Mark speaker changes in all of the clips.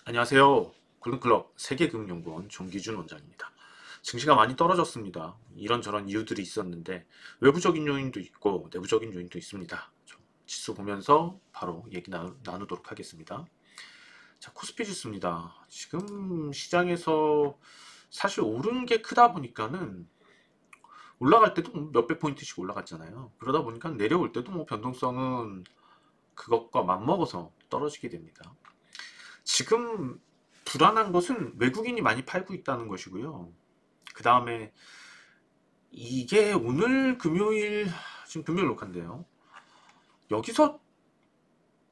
Speaker 1: 안녕하세요. 골든클럽 세계금융연구원 정기준 원장입니다. 증시가 많이 떨어졌습니다. 이런저런 이유들이 있었는데 외부적인 요인도 있고 내부적인 요인도 있습니다. 지수 보면서 바로 얘기 나누도록 하겠습니다. 자, 코스피 지수입니다. 지금 시장에서 사실 오른 게 크다 보니까는 올라갈 때도 몇백 포인트씩 올라갔잖아요. 그러다 보니까 내려올 때도 변동성은 그것과 맞먹어서 떨어지게 됩니다. 지금 불안한 것은 외국인이 많이 팔고 있다는 것이고요. 그 다음에 이게 오늘 금요일, 지금 금요일 녹화인데요. 여기서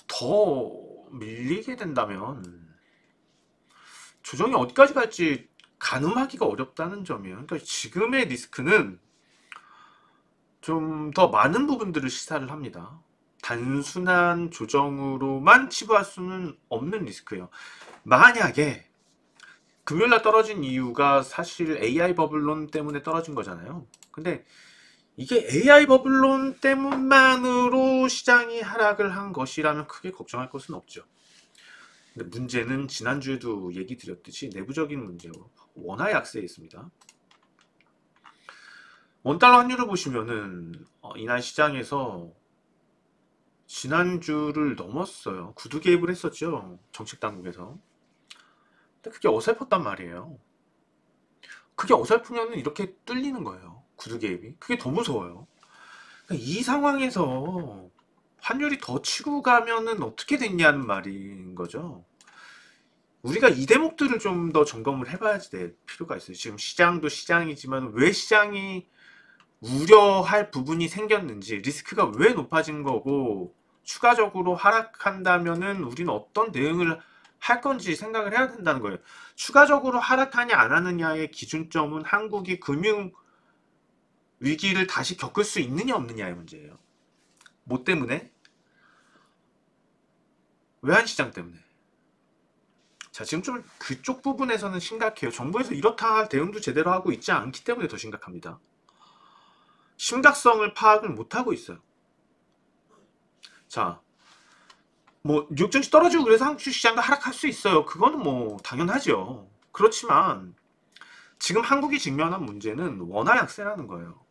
Speaker 1: 더 밀리게 된다면 조정이 어디까지 갈지 가늠하기가 어렵다는 점이에요. 그러니까 지금의 리스크는 좀 더 많은 부분들을 시사를 합니다. 단순한 조정으로만 치부할 수는 없는 리스크예요. 만약에 금요일날 떨어진 이유가 사실 AI 버블론 때문에 떨어진 거잖아요. 근데 이게 AI 버블론 때문만으로 시장이 하락을 한 것이라면 크게 걱정할 것은 없죠. 근데 문제는 지난주에도 얘기 드렸듯이 내부적인 문제로 원화 약세에 있습니다. 원달러 환율을 보시면은 이날 시장에서 지난주를 넘었어요. 구두 개입을 했었죠. 정책 당국에서. 근데 그게 어설펐단 말이에요. 그게 어설프면 이렇게 뚫리는 거예요. 구두 개입이. 그게 더 무서워요. 그러니까 이 상황에서 환율이 더 치고 가면은 어떻게 됐냐는 말인 거죠. 우리가 이 대목들을 좀 더 점검을 해봐야지 될 필요가 있어요. 지금 시장도 시장이지만 왜 시장이 우려할 부분이 생겼는지, 리스크가 왜 높아진 거고, 추가적으로 하락한다면은 우리는 어떤 대응을 할 건지 생각을 해야 된다는 거예요. 추가적으로 하락하냐 안 하느냐의 기준점은 한국이 금융 위기를 다시 겪을 수 있느냐 없느냐의 문제예요. 뭐 때문에? 외환시장 때문에. 자, 지금 좀 그쪽 부분에서는 심각해요. 정부에서 이렇다 할 대응도 제대로 하고 있지 않기 때문에 더 심각합니다. 심각성을 파악을 못하고 있어요. 자, 뭐 뉴욕 증시 떨어지고 그래서 한국 주식시장도 하락할 수 있어요. 그거는 뭐 당연하죠. 그렇지만 지금 한국이 직면한 문제는 원화 약세라는 거예요.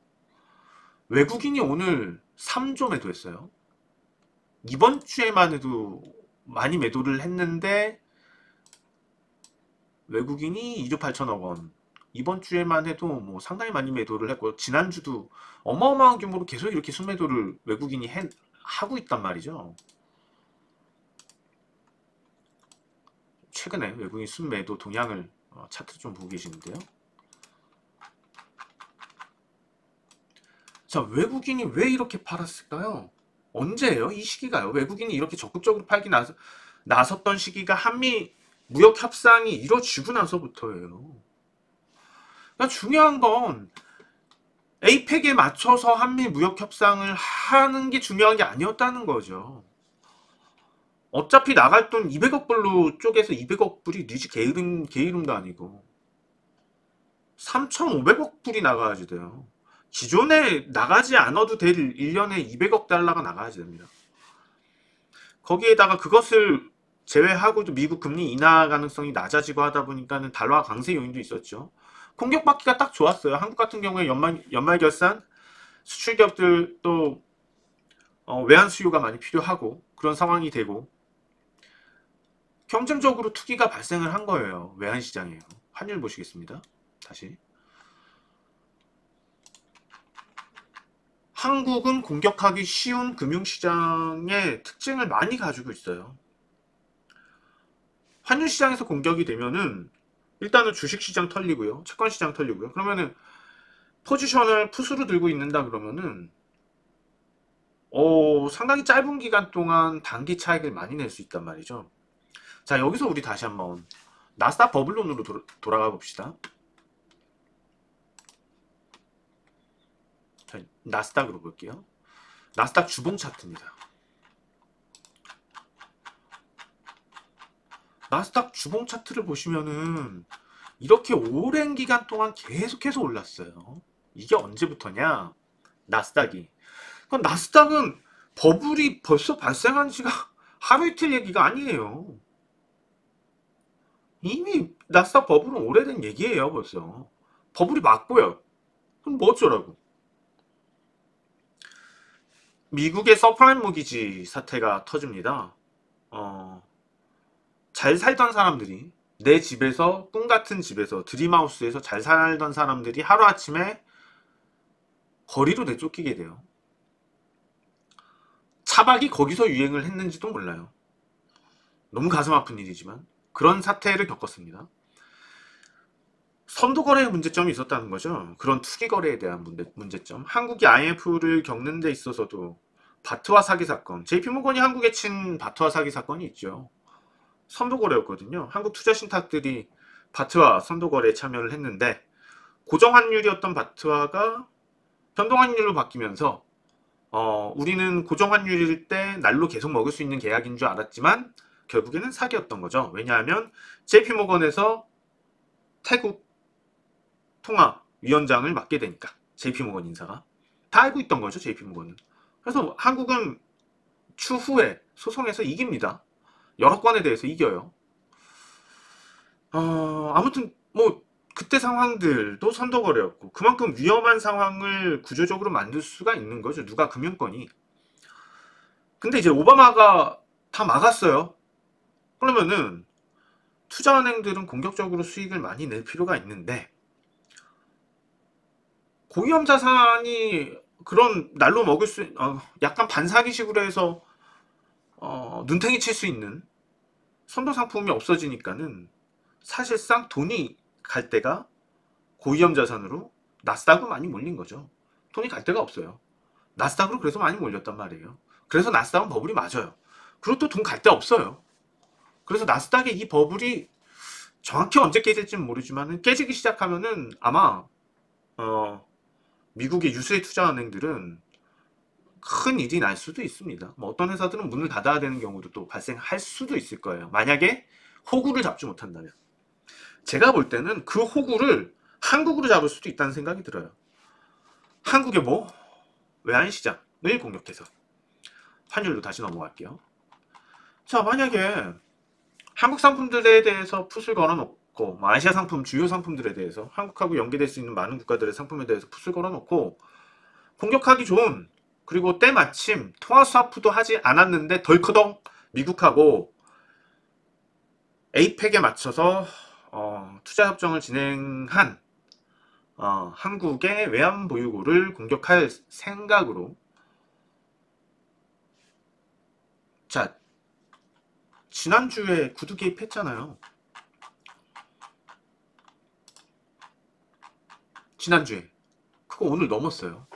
Speaker 1: 외국인이 오늘 3조 매도했어요. 이번 주에만 해도 많이 매도를 했는데 외국인이 2조 8천억 원. 이번 주에만 해도 뭐 상당히 많이 매도를 했고 지난주도 어마어마한 규모로 계속 이렇게 순매도를 외국인이 하고 있단 말이죠. 최근에 외국인 순매도 동향을 차트 좀 보고 계시는데요. 자, 외국인이 왜 이렇게 팔았을까요? 언제예요? 이 시기가요? 외국인이 이렇게 적극적으로 팔기 나섰던 시기가 한미 무역 협상이 이뤄지고 나서부터예요. 그러니까 중요한 건 에이펙에 맞춰서 한미 무역 협상을 하는 게 중요한 게 아니었다는 거죠. 어차피 나갈 돈 200억 불로 쪼개서 200억 불이 니지 게으름도 아니고 3,500억 불이 나가야지 돼요. 기존에 나가지 않아도 될 1년에 200억 달러가 나가야지 됩니다. 거기에다가 그것을 제외하고도 미국 금리 인하 가능성이 낮아지고 하다 보니까는 달러 강세 요인도 있었죠. 공격받기가 딱 좋았어요. 한국 같은 경우에 연말 결산 수출 기업들 또 외환 수요가 많이 필요하고 그런 상황이 되고 경쟁적으로 투기가 발생을 한 거예요. 외환 시장이에요. 환율 보시겠습니다. 다시. 한국은 공격하기 쉬운 금융시장의 특징을 많이 가지고 있어요. 환율시장에서 공격이 되면은 일단은 주식시장 털리고요. 채권시장 털리고요. 그러면은 포지션을 푸스로 들고 있는다 그러면은 상당히 짧은 기간 동안 단기 차익을 많이 낼 수 있단 말이죠. 자, 여기서 우리 다시 한번 나스닥 버블론으로 돌아가 봅시다. 자, 나스닥으로 볼게요. 나스닥 주봉 차트입니다. 나스닥 주봉 차트를 보시면은 이렇게 오랜 기간 동안 계속해서 올랐어요. 이게 언제부터냐? 나스닥이. 그럼 나스닥은 버블이 벌써 발생한 지가 하루 이틀 얘기가 아니에요. 이미 나스닥 버블은 오래된 얘기예요 벌써. 버블이 맞고요. 그럼 뭐 어쩌라고. 미국의 서프라임 모기지 사태가 터집니다. 잘 살던 사람들이, 내 집에서, 꿈같은 집에서, 드림하우스에서 잘 살던 사람들이 하루아침에 거리로 내쫓기게 돼요. 차박이 거기서 유행을 했는지도 몰라요. 너무 가슴 아픈 일이지만 그런 사태를 겪었습니다. 선도거래의 문제점이 있었다는 거죠. 그런 투기거래에 대한 문제점. 한국이 IMF를 겪는 데 있어서도 바트와 사기 사건, JP모건이 한국에 친 바트와 사기 사건이 있죠. 선도거래였거든요. 한국 투자신탁들이 바트와 선도거래에 참여를 했는데 고정환율이었던 바트화가 변동환율로 바뀌면서 우리는 고정환율일 때 날로 계속 먹을 수 있는 계약인 줄 알았지만 결국에는 사기였던 거죠. 왜냐하면 JP모건에서 태국 통화위원장을 맡게 되니까, JP모건 인사가 다 알고 있던 거죠. JP모건은. 그래서 한국은 추후에 소송에서 이깁니다. 여러 건에 대해서 이겨요. 아무튼 뭐 그때 상황들도 선도거래였고 그만큼 위험한 상황을 구조적으로 만들 수가 있는 거죠. 누가 금융권이. 근데 이제 오바마가 다 막았어요. 그러면은 투자은행들은 공격적으로 수익을 많이 낼 필요가 있는데, 고위험 자산이 그런 날로 먹을 수 약간 반사기식으로 해서 눈탱이 칠 수 있는 선도 상품이 없어지니까는 사실상 돈이 갈 데가 고위험 자산으로 나스닥으로 많이 몰린 거죠. 돈이 갈 데가 없어요. 나스닥으로 그래서 많이 몰렸단 말이에요. 그래서 나스닥은 버블이 맞아요. 그리고 또 돈 갈 데 없어요. 그래서 나스닥의 이 버블이 정확히 언제 깨질지는 모르지만 깨지기 시작하면은 아마 미국의 유수의 투자은행들은 큰 일이 날 수도 있습니다. 뭐 어떤 회사들은 문을 닫아야 되는 경우도 또 발생할 수도 있을 거예요. 만약에 호구를 잡지 못한다면. 제가 볼 때는 그 호구를 한국으로 잡을 수도 있다는 생각이 들어요. 한국의 뭐 외환시장을 공격해서. 환율로 다시 넘어갈게요. 자, 만약에 한국 상품들에 대해서 풋을 걸어놓고, 아시아 상품, 주요 상품들에 대해서, 한국하고 연계될 수 있는 많은 국가들의 상품에 대해서 풋을 걸어놓고 공격하기 좋은, 그리고 때마침 통화 스와프도 하지 않았는데 덜커덩 미국하고 에이펙에 맞춰서 투자 협정을 진행한 한국의 외환 보유고를 공격할 생각으로. 자, 지난주에 구두 개입했잖아요. 지난주에. 그거 오늘 넘었어요.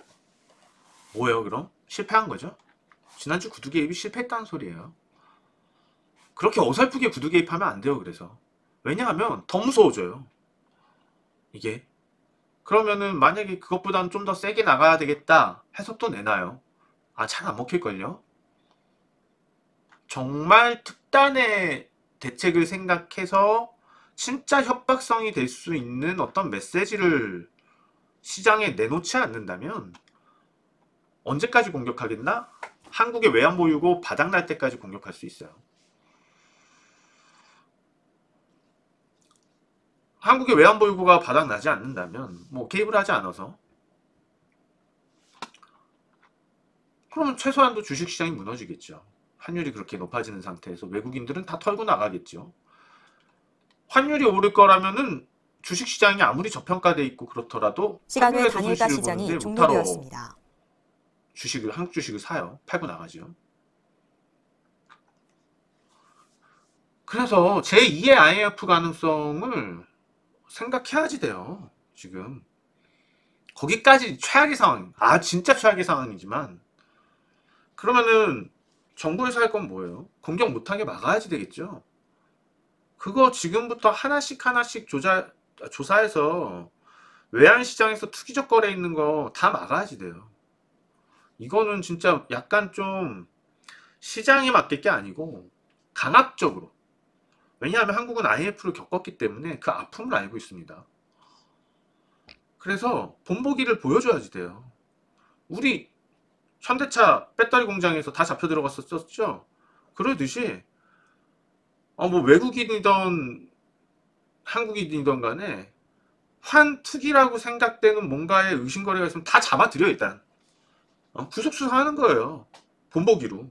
Speaker 1: 뭐예요 그럼? 실패한 거죠? 지난주 구두 개입이 실패했다는 소리예요. 그렇게 어설프게 구두 개입하면 안 돼요. 그래서 왜냐하면 더 무서워져요 이게. 그러면은 만약에 그것보다는 좀 더 세게 나가야 되겠다 해서 또 내놔요. 잘 안 먹힐걸요. 정말 특단의 대책을 생각해서 진짜 협박성이 될 수 있는 어떤 메시지를 시장에 내놓지 않는다면 언제까지 공격하겠나? 한국의 외환 보유고 바닥날 때까지 공격할 수 있어요. 한국의 외환 보유고가 바닥나지 않는다면, 뭐 개입을 하지 않아서, 그러면 최소한도 주식시장이 무너지겠죠. 환율이 그렇게 높아지는 상태에서 외국인들은 다 털고 나가겠죠. 환율이 오를 거라면은 주식시장이 아무리 저평가돼 있고 그렇더라도
Speaker 2: 시간의
Speaker 1: 환율에서
Speaker 2: 단일가
Speaker 1: 손실을
Speaker 2: 시장이
Speaker 1: 보는데 못하러
Speaker 2: 종료되었습니다.
Speaker 1: 한국 주식을 사요. 팔고 나가죠. 그래서 제2의 IMF 가능성을 생각해야지 돼요. 지금 거기까지 최악의 상황, 진짜 최악의 상황이지만, 그러면은 정부에서 할 건 뭐예요? 공격 못하게 막아야지 되겠죠. 그거 지금부터 하나씩 하나씩 조사해서 외환시장에서 투기적 거래 있는 거 다 막아야지 돼요. 이거는 진짜 약간 좀 시장에 맡길 게 아니고 강압적으로. 왜냐하면 한국은 IMF를 겪었기 때문에 그 아픔을 알고 있습니다. 그래서 본보기를 보여줘야지 돼요. 우리 현대차 배터리 공장에서 다 잡혀 들어갔었죠. 그러듯이 뭐 외국인이던 한국이든 간에 환투기라고 생각되는 뭔가의 의심거리가 있으면 다 잡아들여 일단. 구속 수사하는 거예요. 본보기로.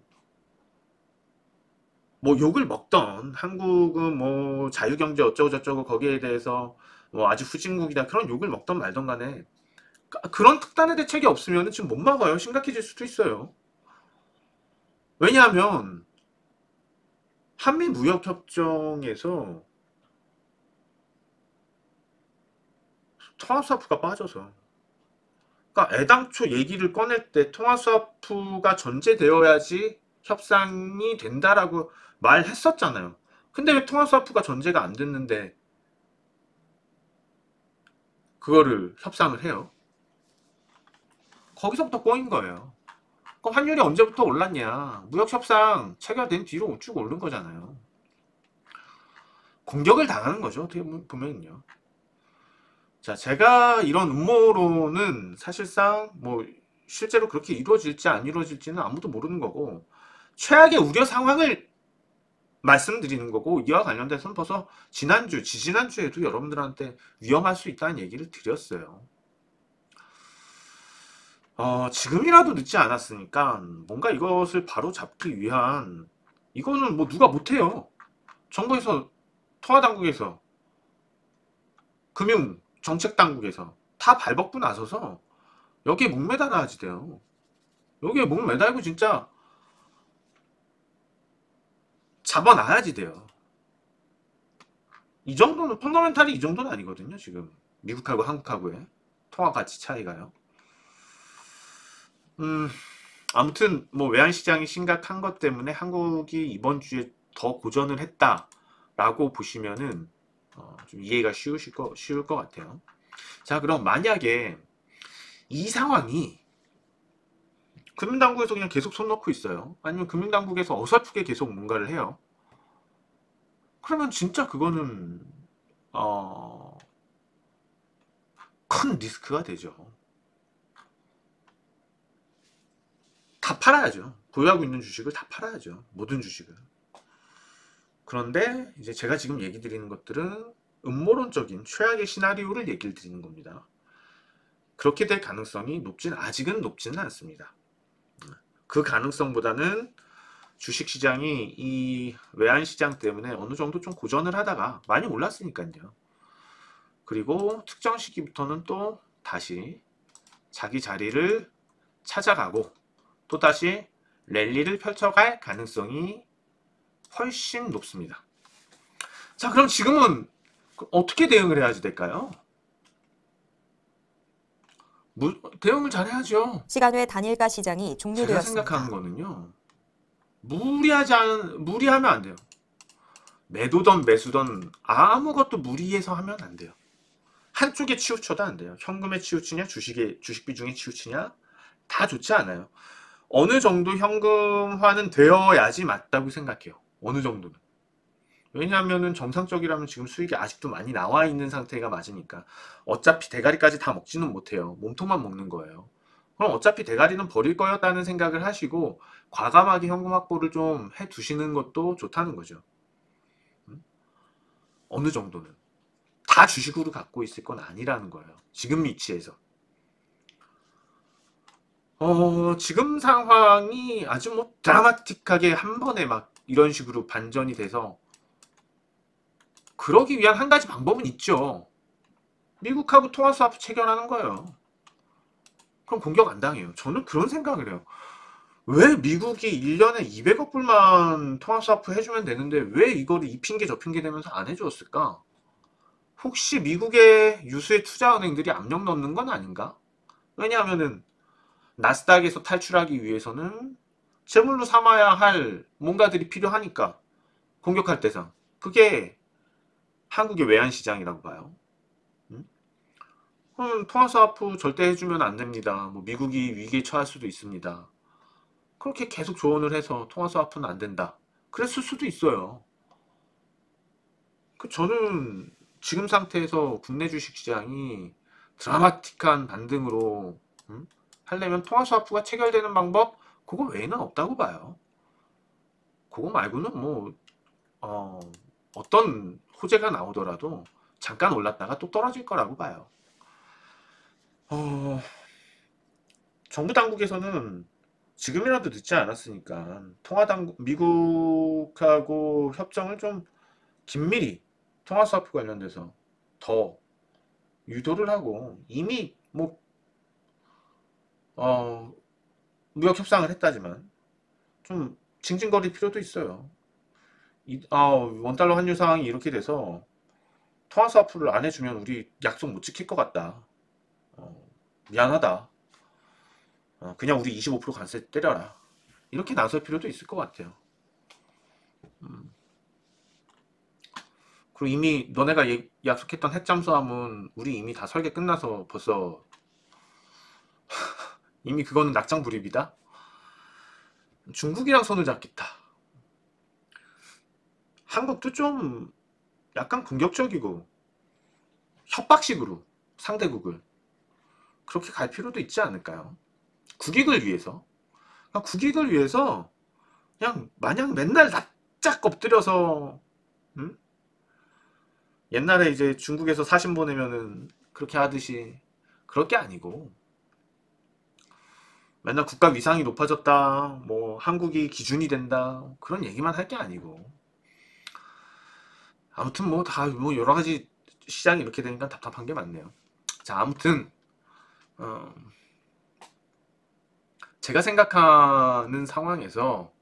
Speaker 1: 뭐 욕을 먹던 한국은 뭐 자유경제 어쩌고 저쩌고 거기에 대해서 뭐 아주 후진국이다 그런 욕을 먹던 말던 간에 그런 특단의 대책이 없으면 지금 못 막아요. 심각해질 수도 있어요. 왜냐하면 한미 무역협정에서 통화스와프가 빠져서, 그러니까 애당초 얘기를 꺼낼 때 통화스와프가 전제되어야지 협상이 된다라고 말했었잖아요. 근데 왜 통화스와프가 전제가 안 됐는데 그거를 협상을 해요? 거기서부터 꼬인 거예요. 그럼 환율이 언제부터 올랐냐? 무역협상 체결된 뒤로 쭉 오른 거잖아요. 공격을 당하는 거죠. 어떻게 보면요. 자, 제가 이런 음모론은 사실상 뭐 실제로 그렇게 이루어질지 안 이루어질지는 아무도 모르는 거고, 최악의 우려 상황을 말씀드리는 거고, 이와 관련돼서는 벌써 지난주, 지지난주에도 여러분들한테 위험할 수 있다는 얘기를 드렸어요. 지금이라도 늦지 않았으니까 뭔가 이것을 바로 잡기 위한, 이거는 뭐 누가 못해요. 정부에서, 통화당국에서, 금융 정책당국에서 다 발벗고 나서서 여기에 목매달아야지 돼요. 여기에 목매달고 진짜 잡아놔야지 돼요. 이 정도는, 펀더멘탈이 이 정도는 아니거든요. 지금 미국하고 한국하고의 통화 가치 차이가요. 아무튼 뭐 외환시장이 심각한 것 때문에 한국이 이번 주에 더 고전을 했다라고 보시면은 좀 이해가 쉬울 것 같아요. 자, 그럼 만약에 이 상황이 금융당국에서 그냥 계속 손 놓고 있어요. 아니면 금융당국에서 어설프게 계속 뭔가를 해요. 그러면 진짜 그거는 큰 리스크가 되죠. 다 팔아야죠. 보유하고 있는 주식을 다 팔아야죠. 모든 주식을. 그런데 이제 제가 지금 얘기 드리는 것들은 음모론적인 최악의 시나리오를 얘기를 드리는 겁니다. 그렇게 될 가능성이 아직은 높지는 않습니다. 그 가능성보다는 주식시장이 이 외환시장 때문에 어느 정도 좀 고전을 하다가 많이 올랐으니까요. 그리고 특정 시기부터는 또 다시 자기 자리를 찾아가고 또다시 랠리를 펼쳐갈 가능성이 훨씬 높습니다. 자, 그럼 지금은 어떻게 대응을 해야지 될까요? 대응을 잘 해야죠.
Speaker 2: 시간 외 단일가 시장이
Speaker 1: 제가
Speaker 2: 종료되었습니다.
Speaker 1: 생각하는 거는요, 무리하면 안 돼요. 매도든 매수든 아무것도 무리해서 하면 안 돼요. 한쪽에 치우쳐도 안 돼요. 현금에 치우치냐, 주식 비중에 치우치냐, 다 좋지 않아요. 어느 정도 현금화는 되어야지 맞다고 생각해요. 어느 정도는. 왜냐하면은 정상적이라면 지금 수익이 아직도 많이 나와 있는 상태가 맞으니까. 어차피 대가리까지 다 먹지는 못해요. 몸통만 먹는 거예요. 그럼 어차피 대가리는 버릴 거였다는 생각을 하시고 과감하게 현금 확보를 좀 해 두시는 것도 좋다는 거죠. 어느 정도는. 다 주식으로 갖고 있을 건 아니라는 거예요. 지금 위치에서. 지금 상황이 아주 뭐 드라마틱하게 한 번에 막 이런 식으로 반전이 돼서 그러기 위한 한 가지 방법은 있죠. 미국하고 통화스와프 체결하는 거예요. 그럼 공격 안 당해요. 저는 그런 생각을 해요. 왜 미국이 1년에 200억 불만 통화스와프 해주면 되는데 왜 이거를 이 핑계 저 핑계 대면서 안 해주었을까? 혹시 미국의 유수의 투자은행들이 압력 넣는 건 아닌가? 왜냐하면은 나스닥에서 탈출하기 위해서는 제물로 삼아야 할 뭔가들이 필요하니까 공격할 때상 그게 한국의 외환시장이라고 봐요. 그럼 통화스와프 절대 해주면 안 됩니다. 뭐 미국이 위기에 처할 수도 있습니다. 그렇게 계속 조언을 해서 통화스와프는 안 된다. 그랬을 수도 있어요. 저는 지금 상태에서 국내 주식시장이 드라마틱한 반등으로 하려면 통화스와프가 체결되는 방법 그거 외에는 없다고 봐요. 그거 말고는 뭐 어떤 호재가 나오더라도 잠깐 올랐다가 또 떨어질 거라고 봐요. 정부 당국에서는 지금이라도 늦지 않았으니까 미국하고 협정을 좀 긴밀히 통화스와프 관련돼서 더 유도를 하고, 이미 뭐 무역 협상을 했다지만 좀 징징거릴 필요도 있어요. 원달러 환율 상황이 이렇게 돼서 통화스와프를 안 해주면 우리 약속 못 지킬 것 같다. 미안하다. 그냥 우리 25% 관세 때려라. 이렇게 나설 필요도 있을 것 같아요. 그리고 이미 너네가 약속했던 핵 잠수함은 우리 이미 다 설계 끝나서 벌써 이미 그거는 낙장 불입이다. 중국이랑 손을 잡겠다. 한국도 좀 약간 공격적이고 협박식으로 상대국을 그렇게 갈 필요도 있지 않을까요? 국익을 위해서. 국익을 위해서 그냥 마냥 맨날 납작 엎드려서, 응? 옛날에 이제 중국에서 사신 보내면은 그렇게 하듯이 그럴 게 아니고, 맨날 국가 위상이 높아졌다, 뭐 한국이 기준이 된다, 그런 얘기만 할 게 아니고, 아무튼 뭐 다 뭐 여러 가지 시장이 이렇게 되니까 답답한 게 많네요. 자, 아무튼 제가 생각하는 상황에서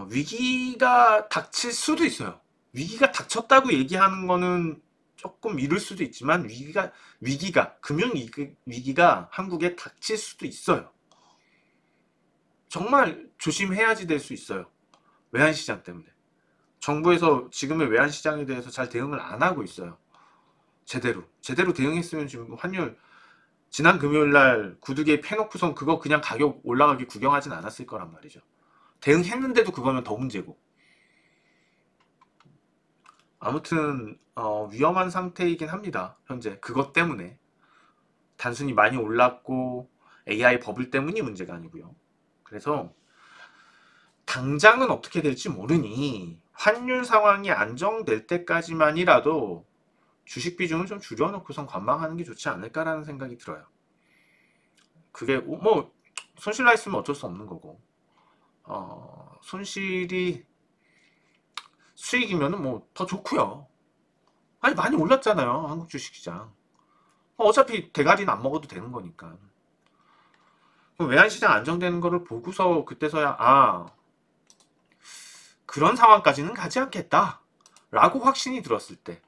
Speaker 1: 위기가 닥칠 수도 있어요. 위기가 닥쳤다고 얘기하는 거는 조금 이를 수도 있지만, 금융 위기가 한국에 닥칠 수도 있어요. 정말 조심해야지 될 수 있어요. 외환시장 때문에. 정부에서 지금의 외환시장에 대해서 잘 대응을 안 하고 있어요. 제대로 대응했으면 지금 환율, 지난 금요일날 구두개 패놓고선 그거 그냥 가격 올라가기 구경하진 않았을 거란 말이죠. 대응했는데도 그거면 더 문제고. 아무튼 위험한 상태이긴 합니다. 현재 그것 때문에. 단순히 많이 올랐고 AI 버블 때문이 문제가 아니고요. 그래서 당장은 어떻게 될지 모르니 환율 상황이 안정될 때까지만이라도 주식 비중을 좀 줄여놓고선 관망하는 게 좋지 않을까라는 생각이 들어요. 그게 뭐 손실 나 있으면 어쩔 수 없는 거고, 손실이 수익이면은 뭐 더 좋고요. 아니 많이 올랐잖아요, 한국 주식시장. 어차피 대가리는 안 먹어도 되는 거니까. 외환시장 안정되는 거를 보고서 그때서야 그런 상황까지는 가지 않겠다 라고 확신이 들었을 때,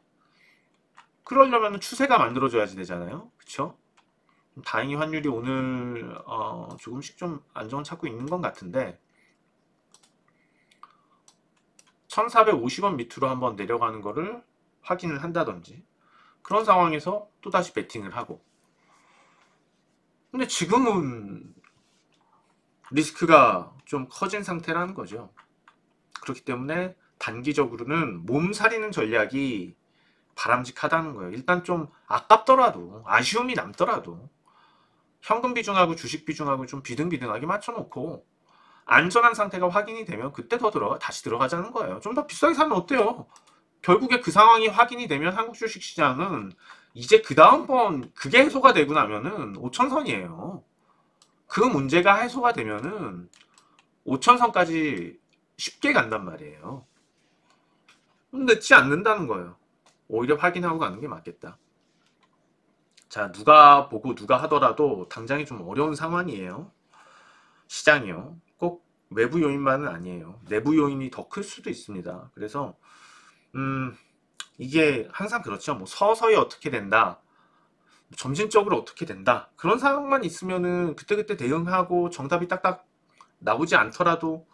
Speaker 1: 그러려면 추세가 만들어져야지 되잖아요. 그쵸? 다행히 환율이 오늘 조금씩 좀 안정을 찾고 있는 것 같은데, 1450원 밑으로 한번 내려가는 거를 확인을 한다든지, 그런 상황에서 또다시 베팅을 하고. 근데 지금은 리스크가 좀 커진 상태라는 거죠. 그렇기 때문에 단기적으로는 몸살이는 전략이 바람직하다는 거예요. 일단 좀 아깝더라도, 아쉬움이 남더라도 현금 비중하고 주식 비중하고 좀 비등비등하게 맞춰놓고 안전한 상태가 확인이 되면 그때 다시 들어가자는 거예요. 좀 더 비싸게 사면 어때요? 결국에 그 상황이 확인이 되면 한국 주식시장은 이제 그 다음번 그게 해소가 되고 나면은 5천선이에요. 그 문제가 해소가 되면은 5천선까지 쉽게 간단 말이에요. 늦지 않는다는 거예요. 오히려 확인하고 가는 게 맞겠다. 자, 누가 보고 누가 하더라도 당장이 좀 어려운 상황이에요. 시장이요. 꼭 외부 요인만은 아니에요. 내부 요인이 더 클 수도 있습니다. 그래서 이게 항상 그렇죠. 뭐 서서히 어떻게 된다, 점진적으로 어떻게 된다, 그런 상황만 있으면은 그때그때 대응하고 정답이 딱딱 나오지 않더라도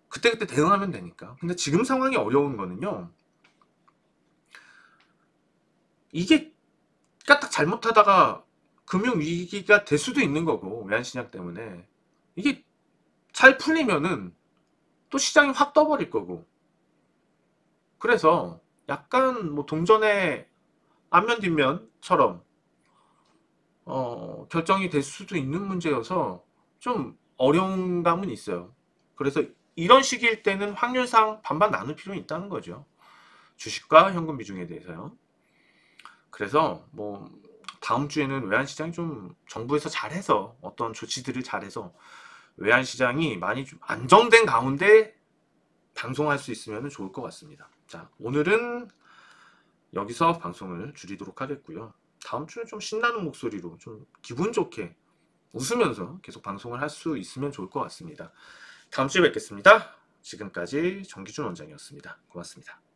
Speaker 1: 그때그때 대응하면 되니까. 근데 지금 상황이 어려운 거는요, 이게 까딱 잘못하다가 금융위기가 될 수도 있는 거고, 외환시장 때문에. 이게 잘 풀리면은 또 시장이 확 떠버릴 거고. 그래서 약간 뭐 동전의 앞면 뒷면처럼 결정이 될 수도 있는 문제여서 좀 어려운 감은 있어요. 그래서 이런 시기일 때는 확률상 반반 나눌 필요는 있다는 거죠. 주식과 현금 비중에 대해서요. 그래서 뭐 다음 주에는 외환시장이 좀 정부에서 잘해서 어떤 조치들을 잘해서 외환시장이 많이 좀 안정된 가운데 방송할 수 있으면 좋을 것 같습니다. 자, 오늘은 여기서 방송을 줄이도록 하겠고요. 다음 주는 좀 신나는 목소리로 좀 기분 좋게 웃으면서 계속 방송을 할 수 있으면 좋을 것 같습니다. 다음 주에 뵙겠습니다. 지금까지 정기준 원장이었습니다. 고맙습니다.